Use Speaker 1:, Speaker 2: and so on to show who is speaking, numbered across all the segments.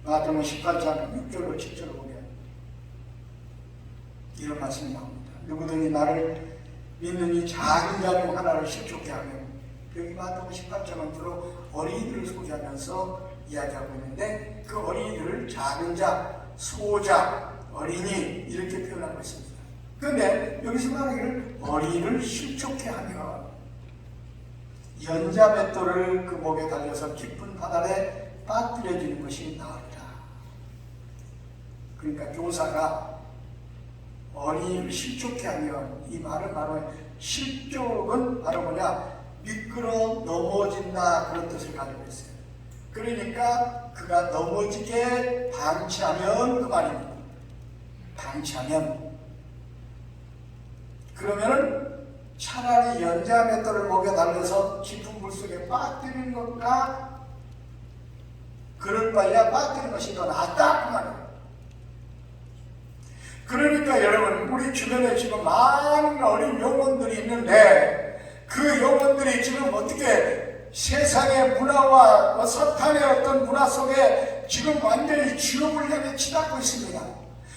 Speaker 1: 마태복음 18장 6절로 7절을 보면 이런 말씀이 나옵니다. 누구든지 나를 믿는 이 작은 자 중 하나를 실족케 하면, 여기 마태복음 18장은 주로 어린이들을 소개하면서 이야기하고 있는데 그 어린이들을 작은 자, 소자, 어린이 이렇게 표현하고 있습니다. 그런데 여기서 말하기를 어린이를 실족케 하면 연자 맷돌을 그 목에 달려서 깊은 바다에 빠뜨려지는 것이 나으리라. 그러니까 교사가 어린이를 실족케 하면, 이 말은 바로 실족은 바로 뭐냐, 미끄러 넘어진다, 그런 뜻을 가지고 있어요. 그러니까 그가 넘어지게 방치하면 그 말입니다. 방치하면. 그러면은 차라리 연자 맷돌을 목에 달려서 깊은 물속에 빠뜨리는 것과 그럴 바에야 빠뜨리는 것이 더 낫다, 그 말이에요. 그러니까 여러분, 우리 주변에 지금 많은 어린 영혼들이 있는데 그 영혼들이 지금 어떻게 세상의 문화와 사탄의 어떤 문화 속에 지금 완전히 지옥을 향해 치닫고 있습니다.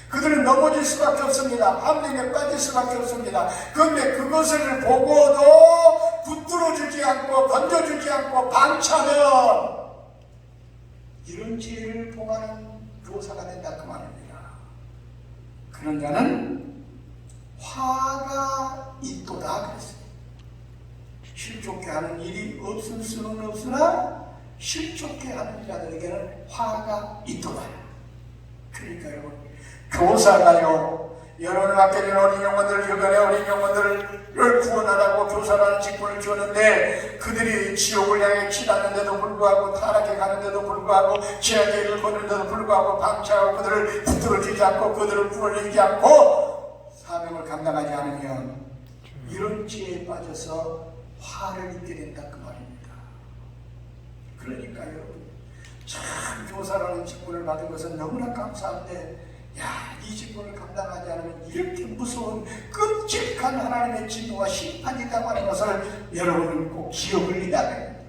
Speaker 1: 그들은 넘어질 수밖에 없습니다. 함정에 빠질 수밖에 없습니다. 그런데 그것을 보고도 붙들어주지 않고 건져주지 않고 방치하면 이런 지혜를 봉하는 교사가 된다, 그 말입니다. 그런 자는 화가 있도다 그랬어요. 실족케 하는 일이 없을 수는 없으나 실족케 하는 자들에게는 화가 있도다. 그러니까 여러분, 교사가요, 여러분을 맡겨진 어린 영혼들, 여간의 어린 영혼들을 구원하라고 교사라는 직분을 주었는데 그들이 지옥을 향해 치닫는데도 불구하고, 타락해 가는데도 불구하고, 죄악의 일을 거는데도 불구하고 방치하고 그들을 붙들어주지 않고 그들을 구원해주지 않고 사명을 감당하지 않으면 이런 죄에 빠져서 화를 입게 된다, 그 말입니다. 그러니까 여러분, 참 교사라는 직분을 받은 것은 너무나 감사한데, 이 직분을 감당하지 않으면 이렇게 무서운 끔찍한 하나님의 진노와 심판이 있다고 하는 것을 여러분은 꼭 기억을 해야 됩니다.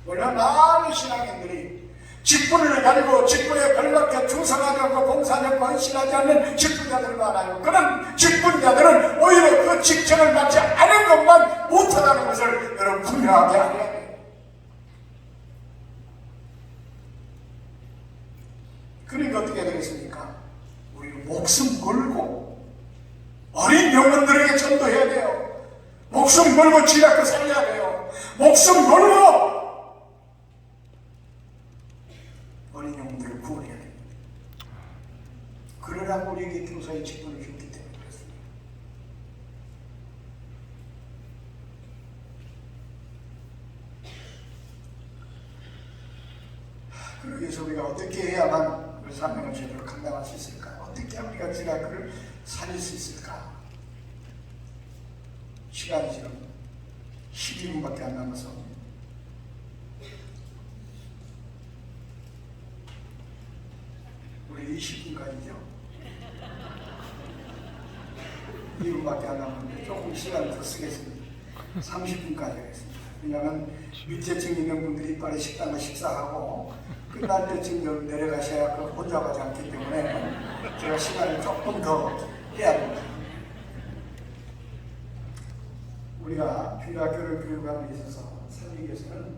Speaker 1: 원래 많은 신앙인들이 직분을 가지고 직분에 걸맞게 충성하지 않고 봉사하지 않고 헌신하지 않는 직분자들 많아요. 그런 직분자들은 오히려 그 직책을 맡지 않은 것만 못하다는 것을 여러분 분명하게 알아야 돼요. 그러니까 어떻게 되겠습니까? 우리는 목숨 걸고 어린 영혼들에게 전도해야 돼요. 목숨 걸고 지략을 살려야 돼요. 목숨 걸고 어린 영혼들을 구원해야 됩니다. 그러라고 우리에게 교사의 직분을 줬기 때문에 그렇습니다. 그러기 위해서 우리가 어떻게 해야만 그 사명을 제대로 감당할 수 있을까? 어떻게 우리가 지략을 살릴 수 있을까? 시간이 지금 12분밖에 안 남아서 우리 20분까지죠? 2분밖에 안 남았는데 조금 시간을 더 쓰겠습니다. 30분까지 하겠습니다. 왜냐하면 밑에 층 있는 분들이 빨리 식당을 식사하고 끝날 때쯤 내려가셔야 혼자 가지 않기 때문에 제가 시간을 조금 더 해야 됩니다. 우리가 주일학교를 교육하는 데 있어서 설립에서는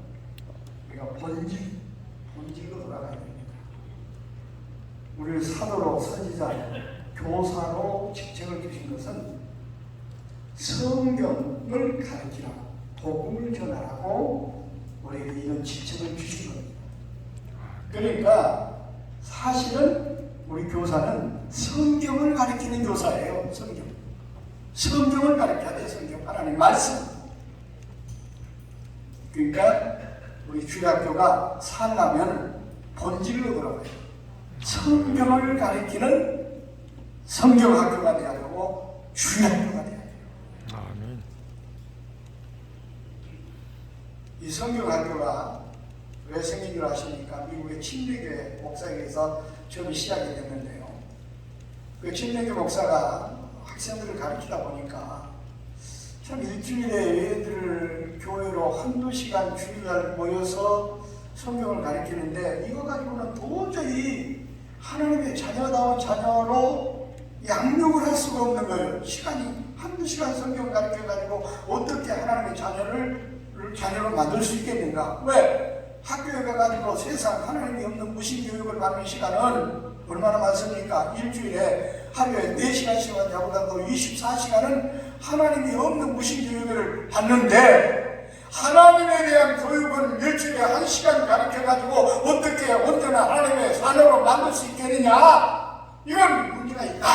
Speaker 1: 우리가 본질로 돌아가야 됩니다. 우리를 사도로, 선지자, 교사로 직책을 주신 것은 성경을 가르치라, 복음을 전하라고 우리에게 이런 직책을 주신 겁니다. 그러니까 사실은 우리 교사는 성경을 가르치는 교사예요. 성경을 가르쳐야 돼요. 성경, 하나님 말씀. 그러니까 우리 주일학교가 살려면 본질로 돌아가요. 성경을 가르치는 성경학교가 돼야 되고 주일학교가 돼야 돼요.
Speaker 2: 아멘.
Speaker 1: 이 성경학교가 왜 생긴 줄 아십니까? 미국의 침례교회 목사에게서 처음 시작이 됐는데요. 그 침례교 목사가 학생들을 가르치다 보니까 참 일주일에 얘들을 교회로 한두 시간 주일날 모여서 성경을 가르치는데 이거 가지고는 도저히 하나님의 자녀다운 자녀로 양육을 할 수가 없는 거예요. 시간이 한두 시간 성경 가르쳐가지고 어떻게 하나님의 자녀로 만들 수 있겠는가? 왜? 학교에 가가지고 세상 하나님이 없는 무신교육을 받는 시간은 얼마나 많습니까? 일주일에 하루에 4시간씩만 자고라도 24시간은 하나님이 없는 무신교육을 받는데 하나님에 대한 교육은 일주일에 1시간 가르쳐가지고 어떻게 언제나 하나님의 자녀로 만들 수 있겠느냐? 이건 문제가 있다.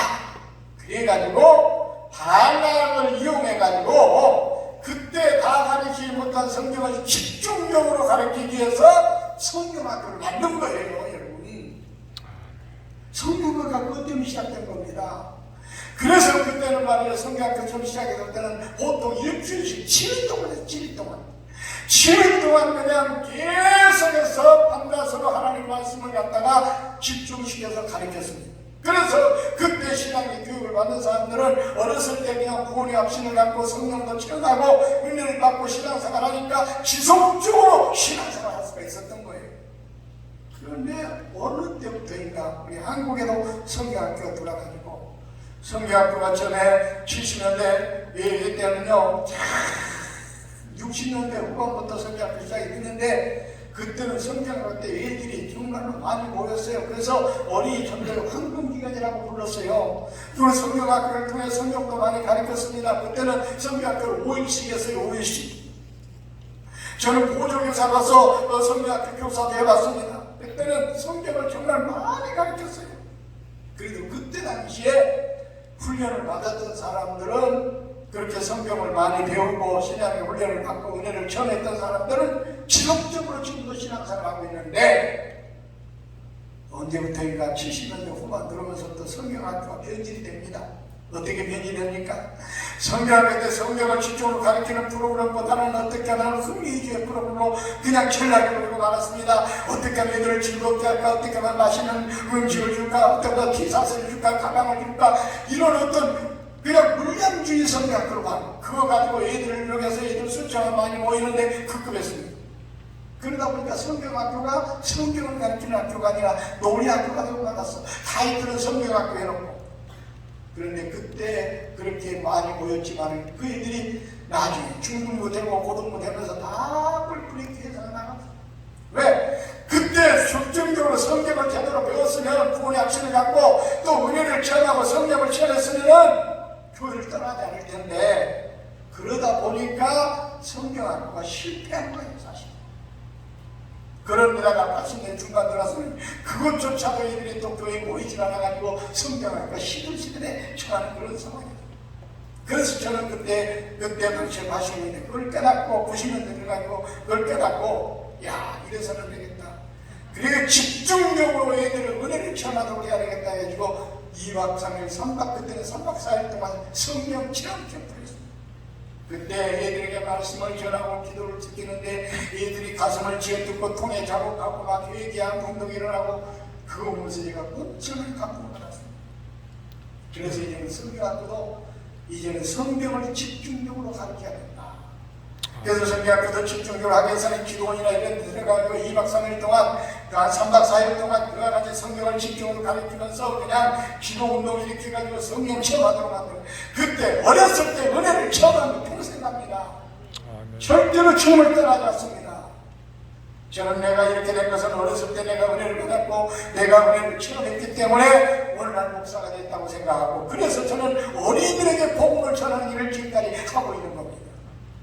Speaker 1: 그래가지고 방학을 이용해가지고 그때 다 가르치지 못한 성경을 집중적으로 가르치기 위해서 성경학교를 만든 거예요, 여러분. 성경학교가 그것 때문에 시작된 겁니다. 그래서 그때는 말이에요, 성경학교 처음 시작했을 때는 보통 일주일씩 7일 동안 했어요. 7일 동안. 7일 동안 그냥 계속해서 밤낮으로 하나님 말씀을 갖다가 집중시켜서 가르쳤습니다. 그래서 그때 신앙의 교육을 받는 사람들은 어렸을 때 그냥 구원의 확신을 갖고 성령도 체험하고 은혜를 받고 신앙생활 하니까 지속적으로 신앙생활 할 수가 있었던 거예요. 그런데 어느 때부터인가 우리 한국에도 성경학교가 돌아가지고 성경학교가 전에 70년대 이때는요 60년대 후반부터 성경학교 시작이 됐는데 그때는 성경학교 때 애들이 정말로 많이 모였어요. 그래서 어린이 전도의 황금기간이라고 불렀어요. 그리고 성경학교를 통해 성경도 많이 가르쳤습니다. 그때는 성경학교를 5일씩 했어요. 5일씩. 저는 보조교사 가서 성경학교 교사도 해봤습니다. 그때는 성경을 정말 많이 가르쳤어요. 그래도 그때 당시에 훈련을 받았던 사람들은 그렇게 성경을 많이 배우고 신앙의 훈련을 받고 은혜를 전했던 사람들은 지속적으로 지금도 신앙생활을 하고 있는데 언제부터인가 70년대 후반 들어오면서부터 성경학교가 변질이 됩니다. 어떻게 변질됩니까? 성경학교 때 성경을 집중으로 가르치는 프로그램보다는 어떻게 하면 흥미위주의 프로그램으로 그냥 전략을 걸고 말았습니다. 어떻게 하면 애들을 즐겁게 할까? 어떻게 하면 맛있는 음식을 줄까? 어떻게 하면 티샷을 줄까? 가방을 줄까? 이런 어떤 그냥 물량주의 성경학교로 가고 그거 가지고 애들을 여기서 애들 숫자가 많이 모이는데 급급했습니다. 그러다 보니까 성경학교가 성경을 가르치는 학교가 아니라 놀이학교가 되고 말았어. 타이틀은 성경학교 해놓고. 그런데 그때 그렇게 많이 모였지만 그 애들이 나중에 중등부 되고 고등부 되면서 다 뿔뿔이해서 나갔어. 왜? 그때 적정적으로 성경을 제대로 배웠으면 구원의 확신을 갖고 또 은혜를 체험하고 성령을 체험했으면 교회를 떠나지 않을 텐데 그러다 보니까 성경학교가 실패한 거예요, 사실. 그런 데다가 80년 중반 들어서는 그것조차도 애들이 또 교회에 모이질 않아가지고 성경학교가 시들시들해 처하는 그런 상황이에요. 그래서 저는 그때 당시에 마시는데 그걸 깨닫고 90년대 들어가지고 그걸 깨닫고 야 이래서는 되겠다. 그리고 집중적으로 애들을 은혜를 체험하도록 해야 되겠다 해가지고 2박 3일 3박 그때는 3박 4일 동안 성령 체험 캠프를 했습니다. 그때 애들에게 말씀을 전하고 기도를 지키는데 애들이 가슴을 쥐어뜯고 통에 자국하고 막 회개하고 운동이 일어나고 그거 보면서 제가 엄청난 감동을 받았습니다. 그래서 이제는 성경학교도 이제는 성경을 집중적으로 가르쳐야 된다. 그래서 성경학교도 집중적으로 하기 위해서는 기도원이나 이런 데 들어가지고 2박 3일 동안 한 3박 4일 동안 그와 같이 성경을 집중적으로 가르치면서 그냥 기도 운동 일으켜가지고 성경 체험하도록 만들어요. 그때 어렸을 때 은혜를 체험하면 평생 갑니다. 절대로 체험을 떠나지 않습니다. 저는 내가 이렇게 된 것은 어렸을 때 내가 은혜를 받았고 내가 은혜를 체험했기 때문에 오늘날 목사가 됐다고 생각하고 그래서 저는 어린이들에게 복음을 전하는 일을 지금까지 하고 있는 겁니다.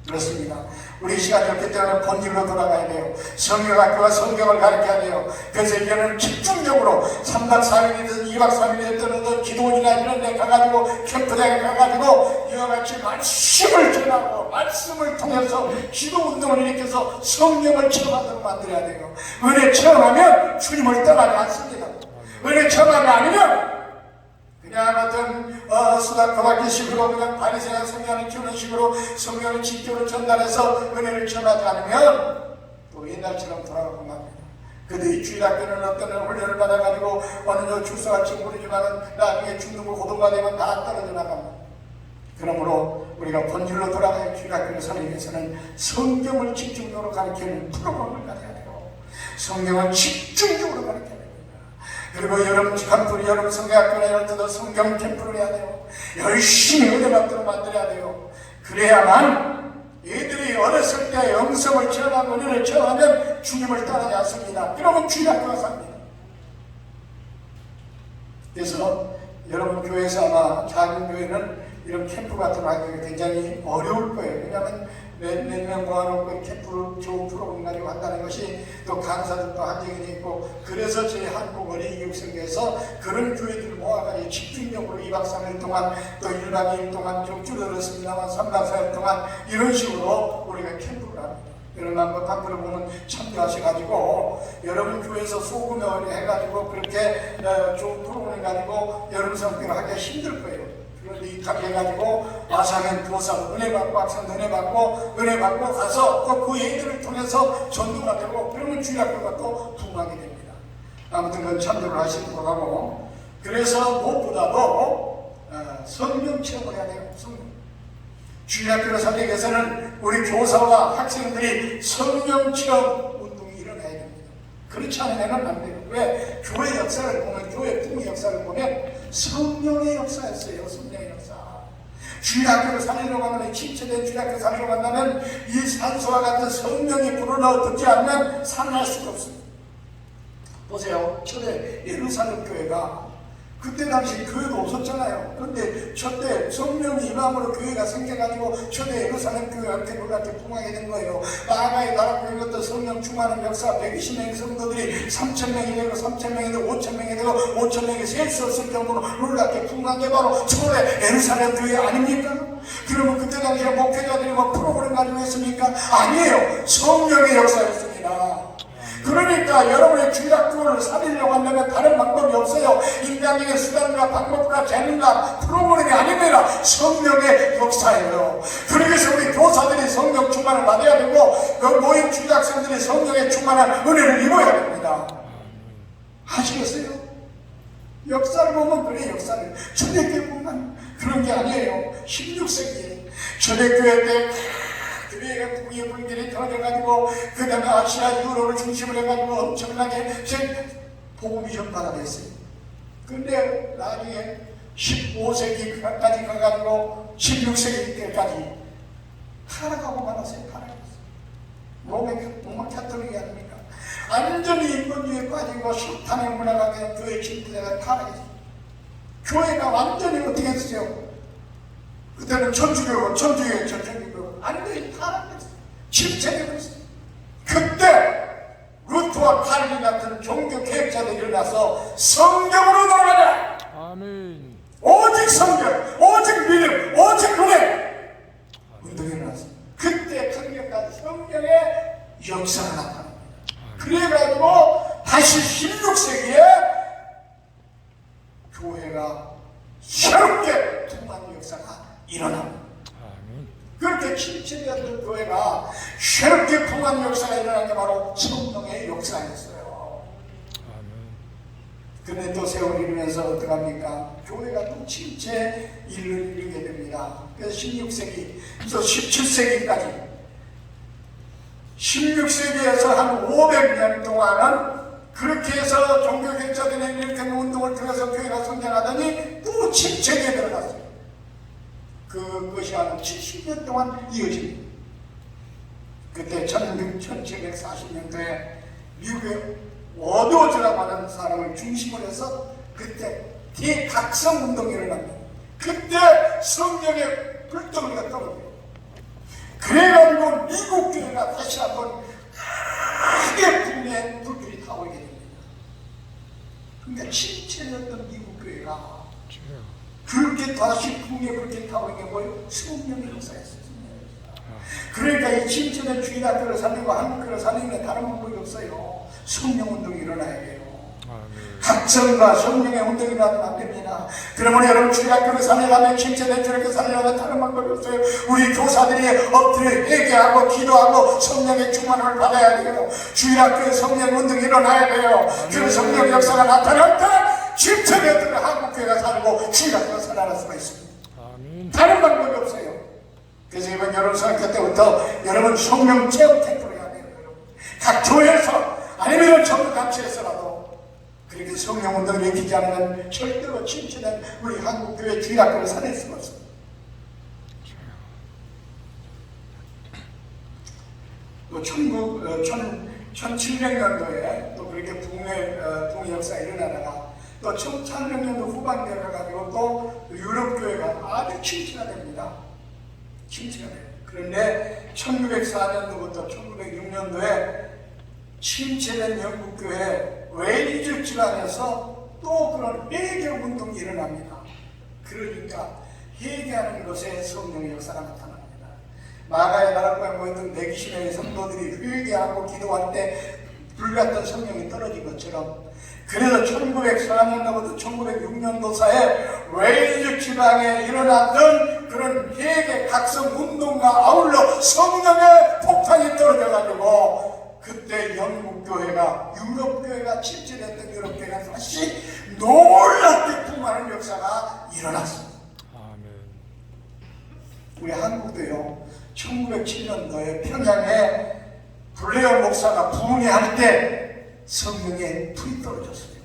Speaker 1: 그렇습니다. 우리 시간이 없기 때문에 본질로 돌아가야 돼요. 성경학교가 성경을 가르쳐야 돼요. 그래서 이제는 집중적으로 3박 4일이든 2박 3일이든 어떤 기도원이나 이런 데 가가지고 캠프장에 가가지고 이와 같이 말씀을 전하고 말씀을 통해서 기도 운동을 일으켜서 성령을 체험하도록 만들어야 돼요. 은혜 체험하면 주님을 떠나지 않습니다. 은혜 체험하지 않으면 그냥 어떤 수다코닥기 식으로 그냥 바리새가 성경을 키우는 식으로 성경을 직접으로 전달해서 은혜를 전하지 않으면 또 옛날처럼 돌아가고 맙니다. 근데 이 주일학교는 어떤 훈련을 받아가지고 어느 저 출소할지 모르지만 나중에 중등부 고등부가 되면 다 떨어져 나갑니다. 그러므로 우리가 본질로 돌아가야 주일학교를 살기 위해서는 성경을 집중적으로 가르치는 프로그램을 가져야 돼요. 성경을 집중적으로 가르쳐야 됩니다. 그리고 여러분 캠프를, 여러분 성경학교나 이런 데도 성경 캠프를 해야 돼요. 열심히 은혜 받도록 만들어야 돼요. 그래야만 얘들이 어렸을 때 영성을 체험하고 은혜를 체험하면 주님을 따르지 않습니다. 그러면 주일학교가 삽니다. 그래서 여러분 교회에서 아마 작은 교회는 이런 캠프 같은 거 하기가 굉장히 어려울 거예요. 왜냐하면 몇 명 모아놓고 캠프를 좋은 프로그램 가지고 한다는 것이 또 강사들도 한정이 있고, 그래서 저희 한국 어린이교육성교에서 그런 교회들을 모아가지고 집중적으로 2박 3일 동안 또 1박 2일 동안 좀 줄어들었습니다만 3박 4일 동안 이런 식으로 우리가 캠프를 합니다. 여러분 한번 밖으로 보면 참여하셔가지고 여러분 교회에서 소금에 해가지고 그렇게 좋은 프로그램 가지고 여러분 성교를 하기가 힘들 거예요. 그런데 이렇게 해가지고 아사면 교사 은혜 받고 학생 은혜 받고 가서 또 그 얘기들을 통해서 전도가 되고, 그러면 주일학교가 또 부흥하게 됩니다. 아무튼 그건 참조를 하시도록 하고, 그래서 무엇보다도 성경 체험을 해야 돼요. 성경. 주일학교를 살기 위해서는 우리 교사와 학생들이 성경 체험 운동이 일어나야 됩니다. 그렇지 않으면 안 돼요. 왜? 교회 역사를 보면, 교회 부흥의 역사를 보면 성령의 역사였어요. 성령의 역사. 주일학교를 살리려고 하면, 침체된 주일학교 살리려고 한다면 이 산소와 같은 성령이 불어넣어 듣지 않으면 살아날 수가 없습니다. 보세요. 초대 예루살렘 교회가 그때 당시 교회도 없었잖아요. 그런데 저때 성령이 임함으로 교회가 생겨가지고 초대 예루살렘 교회가 그렇게 부흥하게 된 거예요. 나아가의 나라 교회 것도 성령 충만한 역사, 120명의 성도들이 3,000명이 되고 3,000명이 되고 5,000명이 되고 5,000명이 셀 수 없을 정도로 놀랍게 부흥한 게 바로 초대 예루살렘 교회 아닙니까? 그러면 그때 당시에 목회자들이 뭐 프로그램 가지고 했습니까? 아니에요. 성령의 역사였습니다. 그러니까 여러분의 주일학교를 살리려고 한다면 다른 방법이 없어요. 인간적인 수단과 방법과 재능과 프로그램이 아닙니다. 성령의 역사예요. 그래서 우리 교사들이 성령 충만을 받아야 되고, 그 모임 주일학생들이 성령의 충만한 은혜를 입어야 됩니다. 아시겠어요? 역사를 보면 그래. 역사를 초대교회 보면 그런 게 아니에요. 16세기에 초대교회 때 교회가 부흥의 불길이 터져가지고, 그 다음에 아시아 유럽을 중심으로 해가지고 엄청나게 복음이 전파가 됐어요. 근데 나중에 15세기까지 가가지고 16세기 때까지 타락하고 말았어요. 타락했어요. 로마 카톨릭이 아닙니까? 완전히 인본주의에 빠지고 사탄의 문화가 그냥 교회 침투되가 타락했어요. 교회가 완전히 어떻게 했어요? 그때는 천주교 완전히 타락했어요. 침체되었어요. 그때 루트와 칼빈 같은 종교 개혁자들이 일어나서 성경으로 돌아가자.
Speaker 2: 아멘.
Speaker 1: 오직 성경, 오직 믿음, 오직 은혜 운동이 일어났어요. 그때 강력한 성경의 역사가 나타납니다. 그래가지고 다시 16세기에 교회가 새롭게 부흥하는 역사가 일어납니다. 그렇게 침체되었던 교회가 새롭게 부흥한 역사가 일어난 게 바로 성령의 역사였어요. 그런데 또 세월이 이르면서 어떡합니까? 교회가 또 침체 이르게 됩니다. 그래서 16세기, 또 17세기까지 16세기에서 한 500년 동안은 그렇게 해서 종교개혁자들이 이렇게 운동을 통해서 교회가 성장하더니 또 침체기에 들어갔어요. 그것이 한 70년 동안 이어집니다. 그때 1740년도에 미국의 워드워즈라고 하는 사람을 중심으로 해서 그때 대각성 운동이 일어납니다. 그때 성령의 불덩이가 떨어져요. 그래가지고 미국 교회가 다시 한번 크게 분의 불길이 타오르게 됩니다. 그러니까 침체였던 미국 교회가 그렇게 다시 풍의 불길이 타오르게 뭐예요? 성령의 역사였어요. 그러니까 이 침체된 주일학교를 살리고 한국교를 살리는 데 다른 방법이 없어요. 성령 운동이 일어나야 돼요. 각성과 성령의 운동이 일어나면 안 됩니다. 그러면 여러분 주일학교를 살리려면, 침체된 주일학교 살리려면 다른 방법이 없어요. 우리 교사들이 엎드려 회개하고 기도하고 성령의 충만을 받아야 돼요. 주일학교에 성령 운동이 일어나야 돼요. 그 성령 역사가 나타날 때 침체되었던 한국교회가 살고 주일학교가 살아날 수가 있습니다. 다른 방법이 없어요. 그래서 이번 여름성학교 때부터 여러분 성령 체험 캠프를 해야 돼요. 여러분. 각 교회에서 아니면 전부 단체에서라도 그렇게 성령 운동을 일으키지 않으면 절대로 침체된 우리 한국교회 주일학교를 살릴 수가 없습니다. 1700년도에 또 그렇게 붕의 역사가 일어나다가 또 1800년도 후반 되어가지고 또 유럽교회가 아주 침체가 됩니다. 침체가 돼요. 그런데 1904년도부터 1906년도에 침체된 영국교회 웨일즈 지방에서 또 그런 회개 운동이 일어납니다. 그러니까 회개하는 것에 성령의 역사가 나타납니다. 마가의 나라과에 모였던 120명의 성도들이 회개하고 기도할 때 불같은 성령이 떨어진 것처럼, 그래서 1904년도부터 1906년도 사이에 웨일즈 지방에 일어났던 그런 회개 각성 운동과 아울러 성령의 폭탄이 떨어져가지고 그때 영국교회가, 유럽교회가 침체됐던 유럽교회가 다시 놀랍게 풍부하는 역사가 일어났습니다. 우리 한국도요, 1907년도에 평양에 블레어 목사가 부흥회할 때 성령의 불이 떨어졌어요.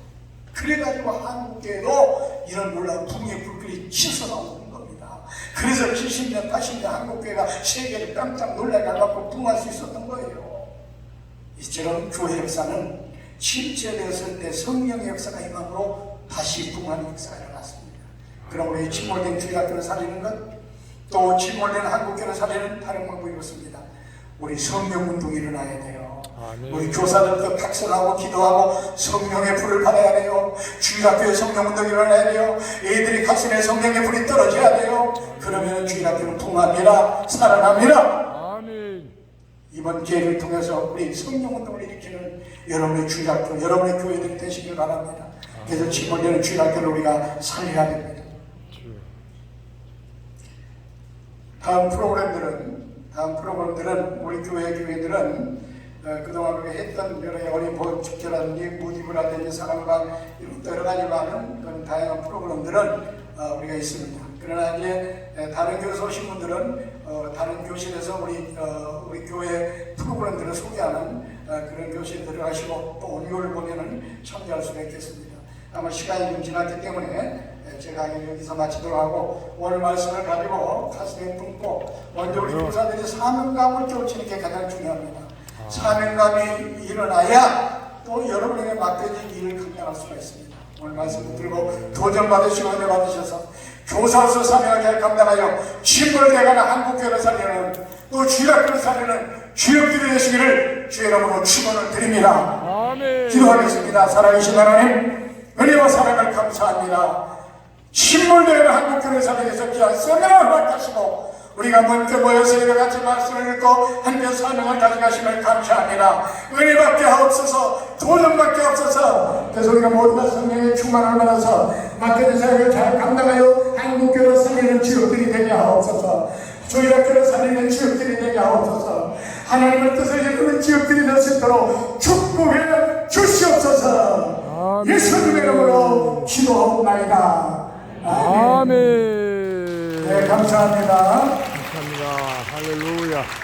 Speaker 1: 그래가지고 한국교회도 이런 놀라운 부흥의 불길이 치솟아오는 겁니다. 그래서 70년, 80년 한국교회가 세계를 깜짝 놀라게 하고 부흥할 수 있었던 거예요. 이처럼 교회 역사는 침체되었을 때 성령의 역사가 임함으로 다시 부흥하는 역사가 일어났습니다. 그럼 우리 침몰된 주일학교를 살리는 것, 또 침몰된 한국교회를 살리는 다른 방법이 없습니다. 우리 성령운동이 일어나야 돼요. 우리 교사들도 각성하고 기도하고 성령의 불을 받아야 돼요. 주일학교에 성령운동이 일어나야 돼요. 애들이 가슴에 성령의 불이 떨어져야 돼요. 그러면 주일학교는 부흥합니다. 살아납니다.
Speaker 2: 아멘.
Speaker 1: 이번 기회를 통해서 우리 성령운동을 일으키는 여러분의 주일학교, 여러분의 교회들이 되시길 바랍니다. 그래서 침몰되는 주일학교를 우리가 살려야 됩니다. 다음 프로그램들은 우리 교회들은 그동안 우리가 했던 여러 어린 보험 축제라든지 무디브라든지 사랑방 여러 가지 많은 그런 다양한 프로그램들은 우리가 있습니다. 그러나 이제 다른 교회에서 오신 분들은 다른 교실에서 우리 교회 프로그램들을 소개하는 그런 교실에 들어가시고 또 온유를 보면은 참여할 수가 있겠습니다. 아마 시간이 좀 지났기 때문에 제가 여기서 마치도록 하고, 오늘 말씀을 가지고 가슴에 품고 먼저 우리 교사들이 사명감을 쫓는 게 가장 중요합니다. 사명감이 일어나야 또 여러분에게 맡겨진 일을 감당할 수가 있습니다. 오늘 말씀을 들고 도전 받으시고 은혜 받으셔서 교사로서 사명을 잘 감당하여 침몰되어가는 한국교회를 살리는, 또 주일학교를 살리는 주역들이 되시기를 주의 이름으로 축원을 드립니다.
Speaker 2: 아멘.
Speaker 1: 기도하겠습니다. 살아계신 하나님, 은혜와 사랑을 감사합니다. 침몰되는 한국교회를 살리기 위해서 귀한 성령을 허락하시고 우리가 먼저 모여서 이와 같이 말씀을 읽고 함께 사명을 가져가심을 감사합니다. 은혜밖에 없어서, 도전밖에 없어서, 그래서 우리가 모두 다 성령의 충만을 받아서 맡겨진 사역을 잘 감당하여 한국교회를 살리는 주역들이 되게 하옵소서. 주일학교를 살리는 주역들이 되게 하옵소서. 하나님의 뜻을 이루는 주역들이 될 수 있도록 축복해 주시옵소서. 예수님의 이름으로 기도하옵나이다.
Speaker 2: 아멘.
Speaker 1: 네, 감사합니다.
Speaker 2: 감사합니다. 할렐루야.